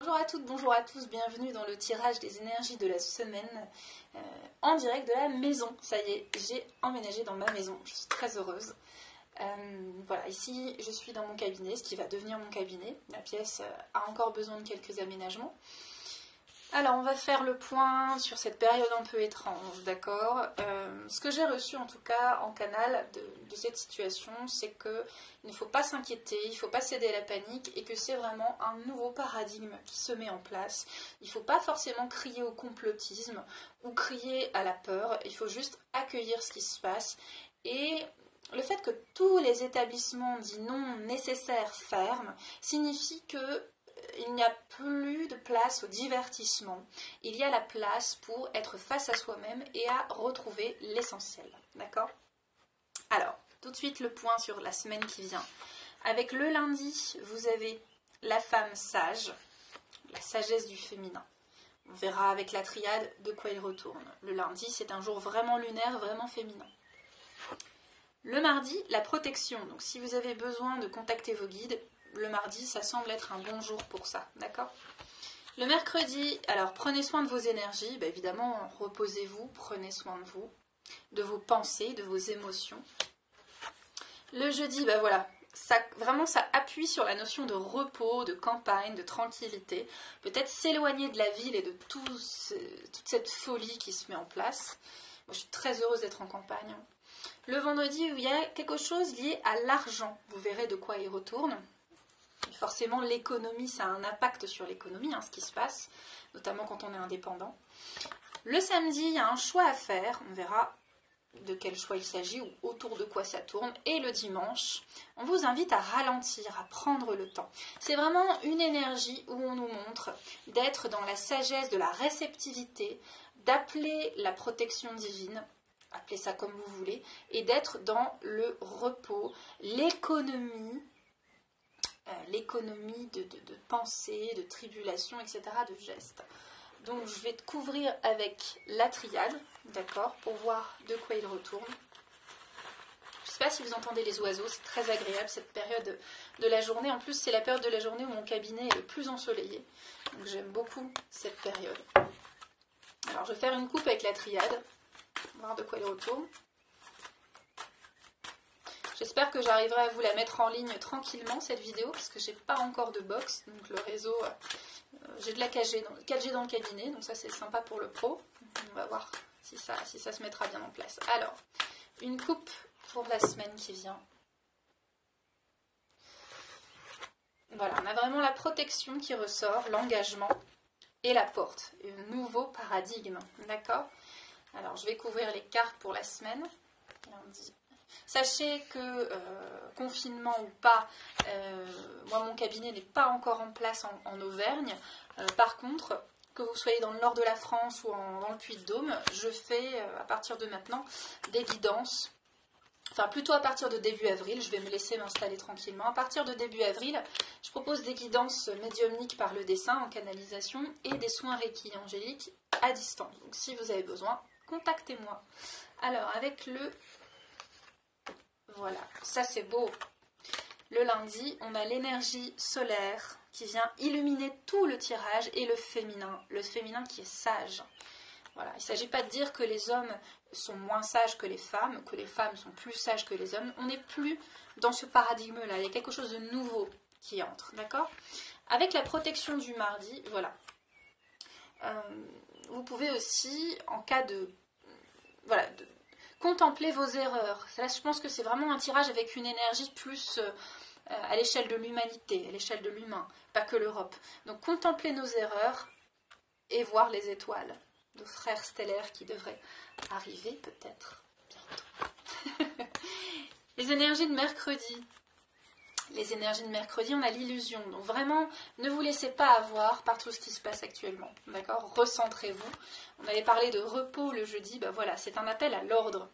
Bonjour à toutes, bonjour à tous, bienvenue dans le tirage des énergies de la semaine en direct de la maison. Ça y est, j'ai emménagé dans ma maison, je suis très heureuse. Voilà, ici je suis dans mon cabinet, ce qui va devenir mon cabinet. La pièce a encore besoin de quelques aménagements. Alors on va faire le point sur cette période un peu étrange, d'accord. Ce que j'ai reçu en tout cas en canal de cette situation, c'est qu'il ne faut pas s'inquiéter, il ne faut pas céder à la panique et que c'est vraiment un nouveau paradigme qui se met en place. Il ne faut pas forcément crier au complotisme ou crier à la peur, il faut juste accueillir ce qui se passe. Et le fait que tous les établissements dits non nécessaires ferment signifie que il n'y a plus de place au divertissement. Il y a la place pour être face à soi-même et à retrouver l'essentiel. D'accord ? Alors, tout de suite le point sur la semaine qui vient. Avec le lundi, vous avez la femme sage, la sagesse du féminin. On verra avec la triade de quoi il retourne. Le lundi, c'est un jour vraiment lunaire, vraiment féminin. Le mardi, la protection. Donc si vous avez besoin de contacter vos guides, le mardi, ça semble être un bon jour pour ça, d'accord ? Le mercredi, alors prenez soin de vos énergies, évidemment, reposez-vous, prenez soin de vos pensées, de vos émotions. Le jeudi, voilà, vraiment ça appuie sur la notion de repos, de campagne, de tranquillité. Peut-être s'éloigner de la ville et de toute cette folie qui se met en place. Moi, je suis très heureuse d'être en campagne. Le vendredi, il y a quelque chose lié à l'argent. Vous verrez de quoi il retourne. Forcément, l'économie, ça a un impact sur l'économie, ce qui se passe, notamment quand on est indépendant. Le samedi, il y a un choix à faire, on verra de quel choix il s'agit ou autour de quoi ça tourne. Et le dimanche, on vous invite à ralentir, à prendre le temps. C'est vraiment une énergie où on nous montre d'être dans la sagesse, de la réceptivité, d'appeler la protection divine, appelez ça comme vous voulez, et d'être dans le repos, l'économie de pensée, de tribulation, etc., de gestes. Donc je vais te couvrir avec la triade, d'accord, pour voir de quoi il retourne. Je ne sais pas si vous entendez les oiseaux, c'est très agréable cette période de la journée. En plus, c'est la période de la journée où mon cabinet est le plus ensoleillé. Donc j'aime beaucoup cette période. Alors je vais faire une coupe avec la triade, voir de quoi il retourne. J'espère que j'arriverai à vous la mettre en ligne tranquillement, cette vidéo, parce que j'ai pas encore de box, donc le réseau, j'ai de la 4G dans le cabinet, donc ça c'est sympa pour le pro. On va voir si ça se mettra bien en place. Alors, une coupe pour la semaine qui vient. Voilà, on a vraiment la protection qui ressort, l'engagement et la porte. Un nouveau paradigme, d'accord ? Alors, je vais couvrir les cartes pour la semaine. Lundi. Sachez que, confinement ou pas, moi mon cabinet n'est pas encore en place en Auvergne. Par contre, que vous soyez dans le nord de la France ou dans le Puy-de-Dôme, je fais à partir de maintenant des guidances. Enfin, plutôt à partir de début avril, je vais me laisser m'installer tranquillement. À partir de début avril, je propose des guidances médiumniques par le dessin en canalisation et des soins Reiki angéliques à distance. Donc si vous avez besoin, contactez-moi. Alors, avec le... Voilà, ça c'est beau. Le lundi, on a l'énergie solaire qui vient illuminer tout le tirage et le féminin qui est sage. Voilà, il ne s'agit pas de dire que les hommes sont moins sages que les femmes sont plus sages que les hommes. On n'est plus dans ce paradigme-là, il y a quelque chose de nouveau qui entre, d'accord ? Avec la protection du mardi, voilà. Vous pouvez aussi, en cas de... Voilà, contempler vos erreurs. Là, je pense que c'est vraiment un tirage avec une énergie plus à l'échelle de l'humanité, à l'échelle de l'humain, pas que l'Europe. Donc, contempler nos erreurs et voir les étoiles, nos frères stellaires qui devraient arriver peut-être bientôt. Les énergies de mercredi. Les énergies de mercredi, on a l'illusion. Donc vraiment, ne vous laissez pas avoir par tout ce qui se passe actuellement. D'accord ? Recentrez-vous. On avait parlé de repos le jeudi. Voilà, c'est un appel à l'ordre.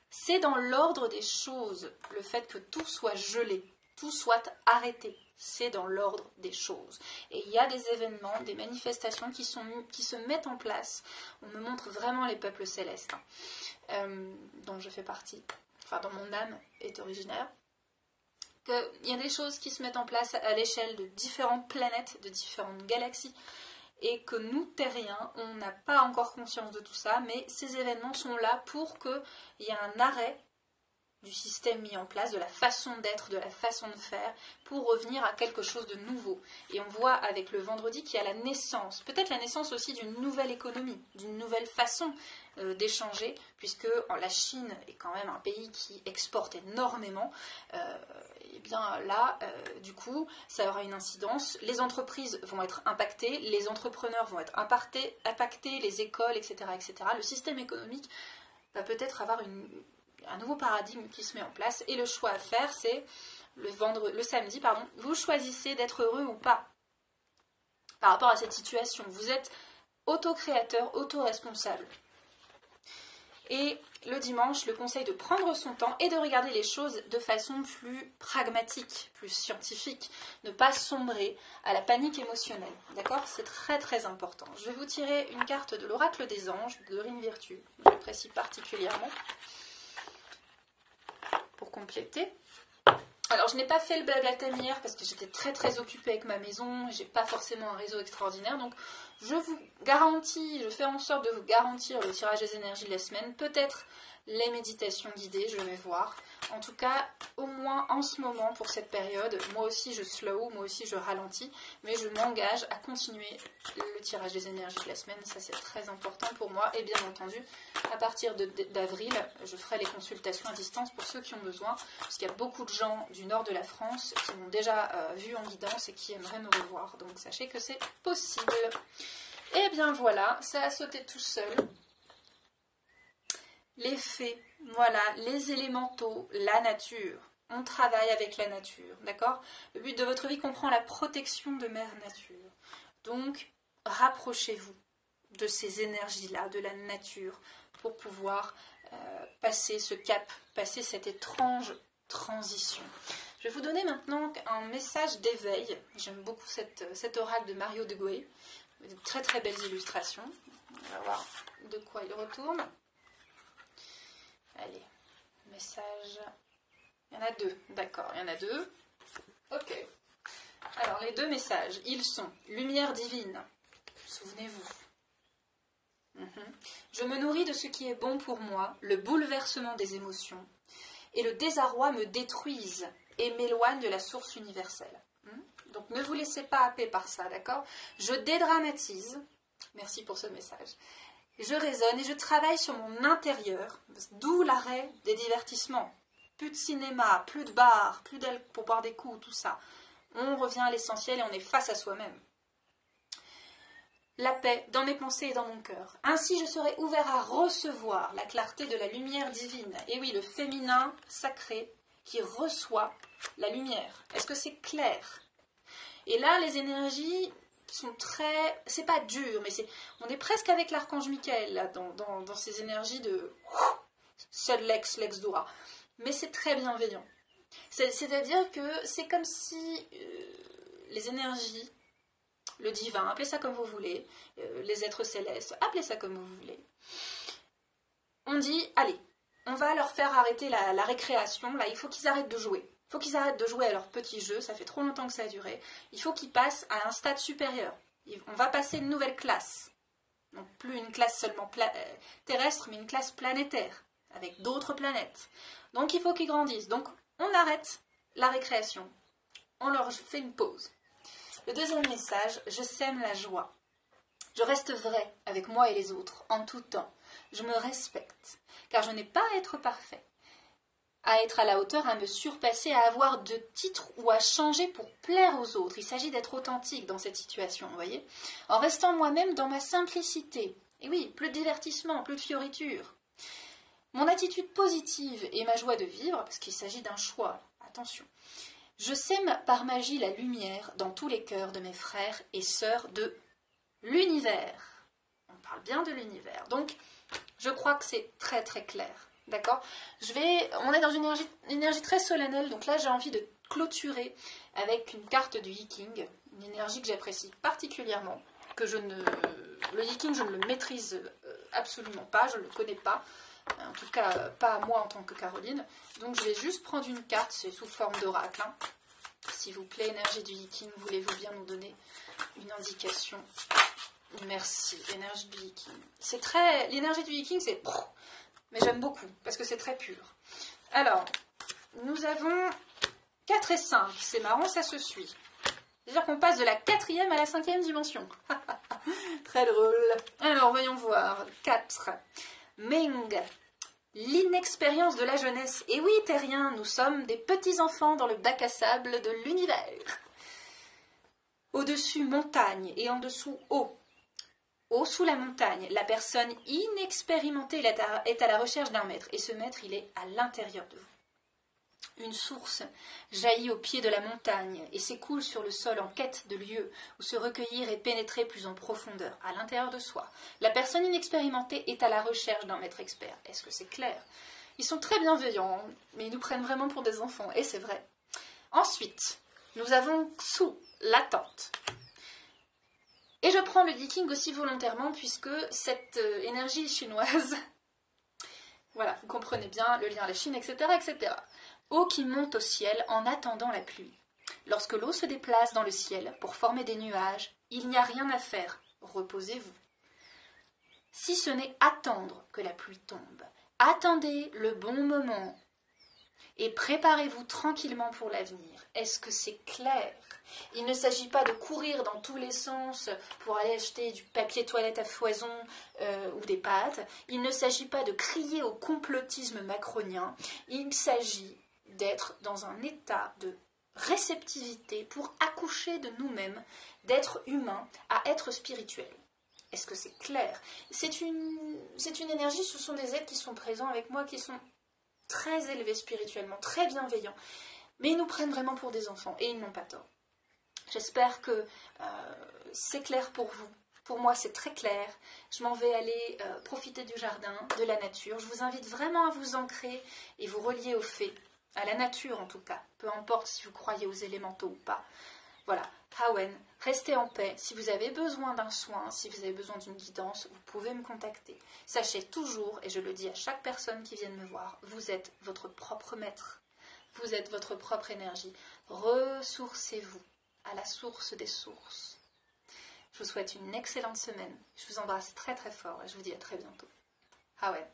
C'est dans l'ordre des choses, le fait que tout soit gelé, tout soit arrêté. C'est dans l'ordre des choses. Et il y a des événements, des manifestations qui se mettent en place. On me montre vraiment les peuples célestes, dont je fais partie, enfin dont mon âme est originaire. qu'il y a des choses qui se mettent en place à l'échelle de différentes planètes, de différentes galaxies, et que nous, terriens, on n'a pas encore conscience de tout ça, mais ces événements sont là pour qu'il y ait un arrêt du système mis en place, de la façon d'être, de la façon de faire, pour revenir à quelque chose de nouveau. Et on voit avec le vendredi qu'il y a la naissance, peut-être la naissance aussi d'une nouvelle économie, d'une nouvelle façon d'échanger, puisque la Chine est quand même un pays qui exporte énormément. Et bien là, du coup, ça aura une incidence. Les entreprises vont être impactées, les entrepreneurs vont être impactés, les écoles, etc., etc. Le système économique va peut-être avoir un nouveau paradigme qui se met en place. Et le choix à faire, c'est le samedi, vous choisissez d'être heureux ou pas par rapport à cette situation. Vous êtes auto-créateur, auto-responsable. Et le dimanche, le conseil de prendre son temps et de regarder les choses de façon plus pragmatique, plus scientifique. Ne pas sombrer à la panique émotionnelle. D'accord? C'est très très important. Je vais vous tirer une carte de l'oracle des anges, de Dorine Virtue. J'apprécie particulièrement. Pour compléter. Alors, je n'ai pas fait le Bagatanière parce que j'étais très très occupée avec ma maison, j'ai pas forcément un réseau extraordinaire, donc je vous garantis, je fais en sorte de vous garantir le tirage des énergies de la semaine, peut-être les méditations guidées, je vais voir. En tout cas, au moins en ce moment, pour cette période, moi aussi je slow, moi aussi je ralentis, mais je m'engage à continuer le tirage des énergies de la semaine, ça c'est très important pour moi, et bien entendu, à partir d'avril, je ferai les consultations à distance pour ceux qui ont besoin, parce qu'il y a beaucoup de gens du nord de la France qui m'ont déjà vu en guidance et qui aimeraient me revoir, donc sachez que c'est possible. Et bien voilà, ça a sauté tout seul. Les fées, voilà, les élémentaux, la nature. On travaille avec la nature, d'accord? Le but de votre vie comprend la protection de Mère Nature. Donc, rapprochez-vous de ces énergies-là, de la nature, pour pouvoir passer ce cap, passer cette étrange transition. Je vais vous donner maintenant un message d'éveil. J'aime beaucoup cet oracle de Mario de Goé. De très très belles illustrations. On va voir de quoi il retourne. Allez, message. Il y en a deux, d'accord, il y en a deux. Ok. Alors, les deux messages, ils sont lumière divine, souvenez-vous. Je me nourris de ce qui est bon pour moi, le bouleversement des émotions, et le désarroi me détruisent et m'éloignent de la source universelle. Donc, ne vous laissez pas happer par ça, d'accord? Je dédramatise. Merci pour ce message. Je raisonne et je travaille sur mon intérieur, d'où l'arrêt des divertissements. Plus de cinéma, plus de bars, plus d'alcool pour boire des coups, tout ça. On revient à l'essentiel et on est face à soi-même. La paix dans mes pensées et dans mon cœur. Ainsi, je serai ouvert à recevoir la clarté de la lumière divine. Et oui, le féminin sacré qui reçoit la lumière. Est-ce que c'est clair? Et là, les énergies sont très... C'est pas dur, mais on est presque avec l'archange Michael, là, dans ces énergies de... Seul l'ex Dora. Mais c'est très bienveillant. C'est-à-dire que c'est comme si les énergies, le divin, appelez ça comme vous voulez, les êtres célestes, appelez ça comme vous voulez. On dit, allez, on va leur faire arrêter la récréation, là, il faut qu'ils arrêtent de jouer. Il faut qu'ils arrêtent de jouer à leur petit jeu, ça fait trop longtemps que ça a duré. Il faut qu'ils passent à un stade supérieur. On va passer une nouvelle classe. Donc plus une classe seulement terrestre, mais une classe planétaire, avec d'autres planètes. Donc il faut qu'ils grandissent. Donc on arrête la récréation. On leur fait une pause. Le deuxième message, je sème la joie. Je reste vrai avec moi et les autres, en tout temps. Je me respecte, car je n'ai pas à être parfait, à être à la hauteur, à me surpasser, à avoir de titres ou à changer pour plaire aux autres. Il s'agit d'être authentique dans cette situation, vous voyez, en restant moi-même dans ma simplicité. Et oui, plus de divertissement, plus de fioritures. Mon attitude positive et ma joie de vivre, parce qu'il s'agit d'un choix, attention. Je sème par magie la lumière dans tous les cœurs de mes frères et sœurs de l'univers. On parle bien de l'univers. Donc, je crois que c'est très très clair. D'accord? On est dans une énergie très solennelle, donc là j'ai envie de clôturer avec une carte du Yiking, une énergie que j'apprécie particulièrement, le Yiking je ne le maîtrise absolument pas, je ne le connais pas, En tout cas, pas moi en tant que Caroline. Donc je vais juste prendre une carte, c'est sous forme d'oracle. Hein. S'il vous plaît, énergie du Viking, voulez-vous bien nous donner une indication? Merci, énergie du Viking. C'est très... L'énergie du Viking, c'est... Mais j'aime beaucoup, parce que c'est très pur. Alors, nous avons 4 et 5. C'est marrant, ça se suit. C'est-à-dire qu'on passe de la 4e à la 5e dimension. Très drôle. Alors, voyons voir. 4. Ming. L'inexpérience de la jeunesse. Et oui, terrien, nous sommes des petits-enfants dans le bac à sable de l'univers. Au-dessus, montagne, et en dessous, eau. Eau sous la montagne, la personne inexpérimentée est à la recherche d'un maître, et ce maître, il est à l'intérieur de vous. Une source jaillit au pied de la montagne et s'écoule sur le sol en quête de lieux où se recueillir et pénétrer plus en profondeur, à l'intérieur de soi. La personne inexpérimentée est à la recherche d'un maître expert. Est-ce que c'est clair? Ils sont très bienveillants, mais ils nous prennent vraiment pour des enfants, et c'est vrai. Ensuite, nous avons Xu, l'attente. Et je prends le Viking aussi volontairement, puisque cette énergie chinoise, voilà, vous comprenez bien le lien à la Chine, etc., etc. Eau qui monte au ciel en attendant la pluie. Lorsque l'eau se déplace dans le ciel pour former des nuages, il n'y a rien à faire, reposez-vous. Si ce n'est attendre que la pluie tombe, attendez le bon moment et préparez-vous tranquillement pour l'avenir. Est-ce que c'est clair? Il ne s'agit pas de courir dans tous les sens pour aller acheter du papier toilette à foison ou des pâtes. Il ne s'agit pas de crier au complotisme macronien. Il s'agit d'être dans un état de réceptivité pour accoucher de nous-mêmes, d'être humain à être spirituel. Est-ce que c'est clair? C'est une énergie, ce sont des êtres qui sont présents avec moi, qui sont très élevés spirituellement, très bienveillants, mais ils nous prennent vraiment pour des enfants et ils n'ont pas tort. J'espère que c'est clair pour vous. Pour moi, c'est très clair. Je m'en vais aller profiter du jardin, de la nature. Je vous invite vraiment à vous ancrer et vous relier aux faits, à la nature en tout cas. Peu importe si vous croyez aux élémentaux ou pas. Voilà, Hawen, restez en paix. Si vous avez besoin d'un soin, si vous avez besoin d'une guidance, vous pouvez me contacter. Sachez toujours, et je le dis à chaque personne qui vient me voir, vous êtes votre propre maître. Vous êtes votre propre énergie. Ressourcez-vous à la source des sources. Je vous souhaite une excellente semaine. Je vous embrasse très très fort et je vous dis à très bientôt. Hawen.